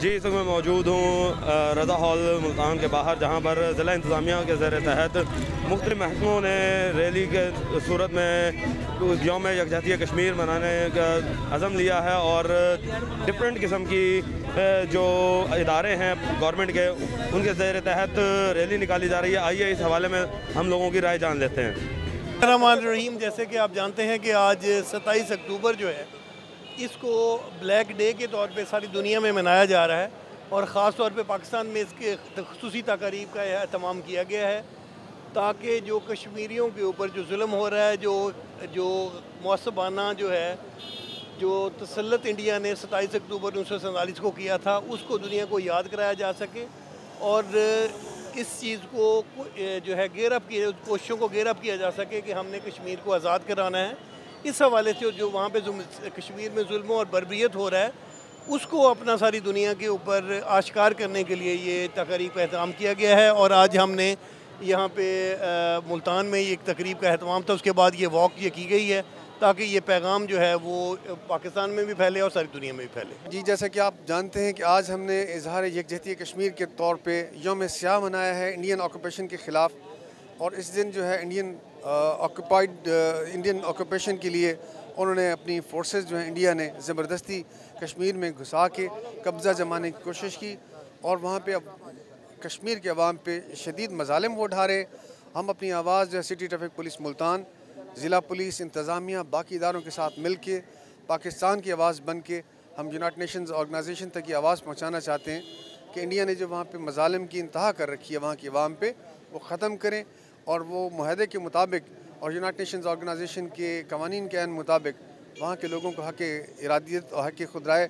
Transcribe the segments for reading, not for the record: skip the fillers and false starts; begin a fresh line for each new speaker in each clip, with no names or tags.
जी, इस वक्त मैं मौजूद हूँ रज़ा हॉल मुल्तान के बाहर, जहाँ पर ज़िला इंतज़ामिया के ज़ेर तहत मुख्तलिफ़ महकमों ने रैली के सूरत में यौम यकजहती कश्मीर मनाने का अज़म लिया है और डिफरेंट किस्म की जो इदारे हैं गवर्नमेंट के, उनके ज़ेर तहत रैली निकाली जा रही है। आइए इस हवाले में हम लोगों की राय जान लेते हैं।
रहीम, जैसे कि आप जानते हैं कि आज 27 अक्टूबर जो है इसको ब्लैक डे के तौर पे सारी दुनिया में मनाया जा रहा है और ख़ास तौर पे पाकिस्तान में इसके ख़ुसूसी तक़रीब का एहतमाम किया गया है ताकि जो कश्मीरियों के ऊपर जो जुल्म हो रहा है, जो मौसबाना जो है, जो तसल्लुत इंडिया ने 27 अक्टूबर 1947 को किया था, उसको दुनिया को याद कराया जा सके और इस चीज़ को जो है कोशिशों को गेयर अप किया जा सके कि हमने कश्मीर को आज़ाद कराना है। इस हवाले से जो वहाँ पे कश्मीर में जुल्म और बर्बरियत हो रहा है, उसको अपना सारी दुनिया के ऊपर आश्कार करने के लिए ये तकरीब का एहतमाम किया गया है। और आज हमने यहाँ पे मुल्तान में एक तकरीब का एहतमाम था, उसके बाद ये वॉक ये की गई है ताकि ये पैगाम जो है वो पाकिस्तान में भी फैले और सारी दुनिया में भी फैले।
जी, जैसा कि आप जानते हैं कि आज हमने इजहार यकजहती कश्मीर के तौर पे यौम स्याह मनाया है इंडियन ऑक्यूपेशन के ख़िलाफ़। और इस दिन जो है इंडियन ऑक्यूपेशन के लिए उन्होंने अपनी फोर्सेस जो हैं इंडिया ने ज़बरदस्ती कश्मीर में घुसा के कब्ज़ा जमाने की कोशिश की और वहाँ पे अब कश्मीर के अवाम पे शदीद मज़ालिम वो उठा रहे। हम अपनी आवाज़ जो है सिटी ट्रैफिक पुलिस मुल्तान, ज़िला पुलिस, इंतज़ामिया, बाकी इदारों के साथ मिल के पाकिस्तान की आवाज़ बन के हम यूनाइटेड नेशंस ऑर्गेनाइजेशन तक की आवाज़ पहुँचाना चाहते हैं कि इंडिया ने जो वहाँ पे मज़ालिम की इंतहा कर रखी है वहाँ की आवाम पे, वो ख़त्म करें और वो मुआहदे के मुताबिक और यूनाइटेड नेशंस ऑर्गेनाइजेशन के कवानीन के मुताबिक वहाँ के लोगों को हक़ इरादियत और हक़ खुद राय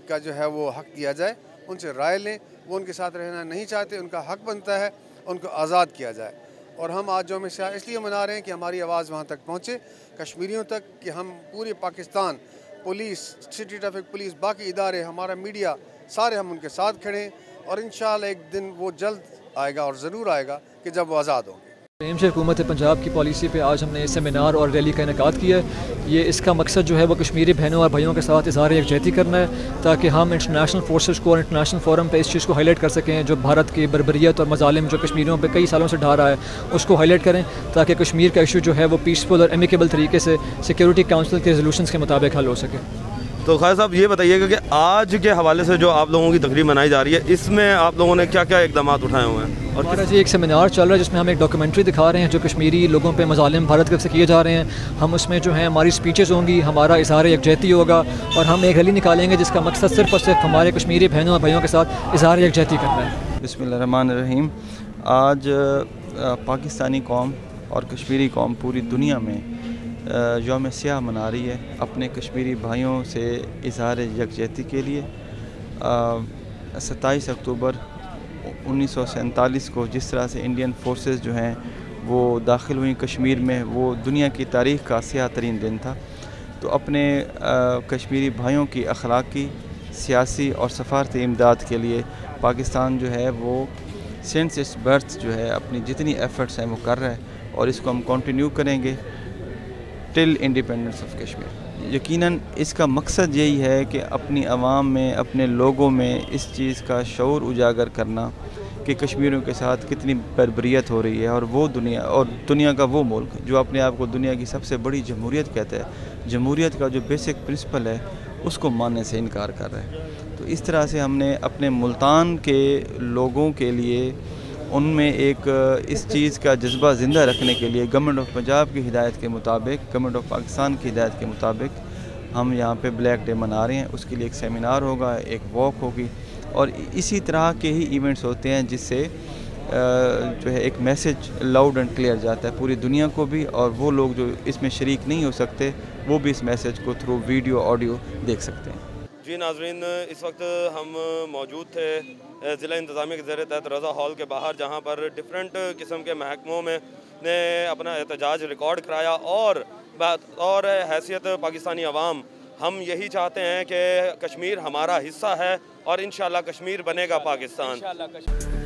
का जो है वो हक़ दिया जाए, उनसे राय लें। वो उनके साथ रहना नहीं चाहते, उनका हक़ बनता है उनको आज़ाद किया जाए। और हम आज यौम स्याह इसलिए मना रहे हैं कि हमारी आवाज़ वहाँ तक पहुँचे, कश्मीरियों तक, कि हम पूरे Pakistan, police, city traffic police, बाकी इदारे, हमारा मीडिया, सारे हम उनके साथ खड़े हैं और इंशाअल्लाह एक दिन वो जल्द आएगा और ज़रूर आएगा कि जब वो आज़ाद होंगे।
एम से हुकूमत पंजाब की पॉलिसी पे आज हमने सेमिनार और रैली का इनेकाद किया है। ये इसका मकसद जो है वो कश्मीरी बहनों और भाइयों के साथ इज़हार यकजहती करना है ताकि हम इंटरनेशनल फोर्सेस को और इंटरनेशनल फोरम पे इस चीज़ को हाईलाइट कर सकें, जो भारत की बर्बरियत और मज़ालिम जो कश्मीरियों पे कई सालों से ढा रहा है उसको हाईलाइट करें ताकि कश्मीर का इशू जो है वो पीसफुल और एमिकेबल तरीके से सिक्योरिटी काउंसिल के रेजोल्यूशंस के मुताबिक हल हो सके।
तो खालिद साहब, ये बताइएगा कि आज के हवाले से जो आप लोगों की तकरीब मनाई जा रही है, इसमें आप लोगों ने क्या क्या इकदाम उठाए हुए हैं? और
हमारा जी एक सेमिनार चल रहा है जिसमें हम एक डॉक्यूमेंट्री दिखा रहे हैं जो कश्मीरी लोगों पे मज़ालिम भारत की तरफ से किए जा रहे हैं। हम उसमें जो है हमारी स्पीचेस होंगी, हमारा इज़हार यकजहती होगा और हम एक रैली निकालेंगे जिसका मकसद सिर्फ़ और सिर्फ हमारे कश्मीरी बहनों और भाइयों के साथ इज़हार यकजहती करना है।
बिस्मिल्लाहिर्रहमानिर्रहीम। आज पाकिस्तानी कौम और कश्मीरी कौम पूरी दुनिया में यौम स्याह मना रही है अपने कश्मीरी भाइयों से इज़हार यकजहती के लिए। 27 अक्टूबर 1947 को जिस तरह से इंडियन फोर्सेस जो हैं वो दाखिल हुई कश्मीर में, वो दुनिया की तारीख़ का स्याह तरीन दिन था। तो अपने कश्मीरी भाइयों की अखलाकी, सियासी और सफारती इमदाद के लिए पाकिस्तान जो है वो सिंस इट्स बर्थ जो है अपनी जितनी एफ़र्ट्स हैं वो कर रहा है और इसको हम कंटिन्यू करेंगे टिल इंडिपेंडेंस ऑफ कश्मीर। यकीनन इसका मकसद यही है कि अपनी आवाम में, अपने लोगों में इस चीज़ का शऊर उजागर करना कि कश्मीरियों के साथ कितनी बर्बरियत हो रही है और वो दुनिया का वो मुल्क जो अपने आप को दुनिया की सबसे बड़ी जमहूरियत कहता है, जमहूरियत का जो बेसिक प्रिंसिपल है उसको मानने से इनकार कर रहा है। तो इस तरह से हमने अपने मुल्तान के लोगों के लिए उनमें एक इस चीज़ का जज्बा ज़िंदा रखने के लिए गवर्नमेंट ऑफ पंजाब की हिदायत के मुताबिक, गवर्नमेंट ऑफ पाकिस्तान की हिदायत के मुताबिक हम यहाँ पे ब्लैक डे मना रहे हैं। उसके लिए एक सेमिनार होगा, एक वॉक होगी और इसी तरह के ही इवेंट्स होते हैं जिससे जो है एक मैसेज लाउड एंड क्लियर जाता है पूरी दुनिया को भी, और वो लोग जो इसमें शरीक नहीं हो सकते वो भी इस मैसेज को थ्रू वीडियो, ऑडियो देख सकते हैं।
जी नाजरीन, इस वक्त हम मौजूद थे ज़िला इंतज़ामिया के ज़ेर तहत रज़ा हॉल के बाहर, जहाँ पर डिफरेंट किस्म के महकमों में ने अपना एहतजाज रिकॉर्ड कराया और हैसियत पाकिस्तानी अवाम हम यही चाहते हैं कि कश्मीर हमारा हिस्सा है और इंशाअल्लाह कश्मीर बनेगा पाकिस्तान।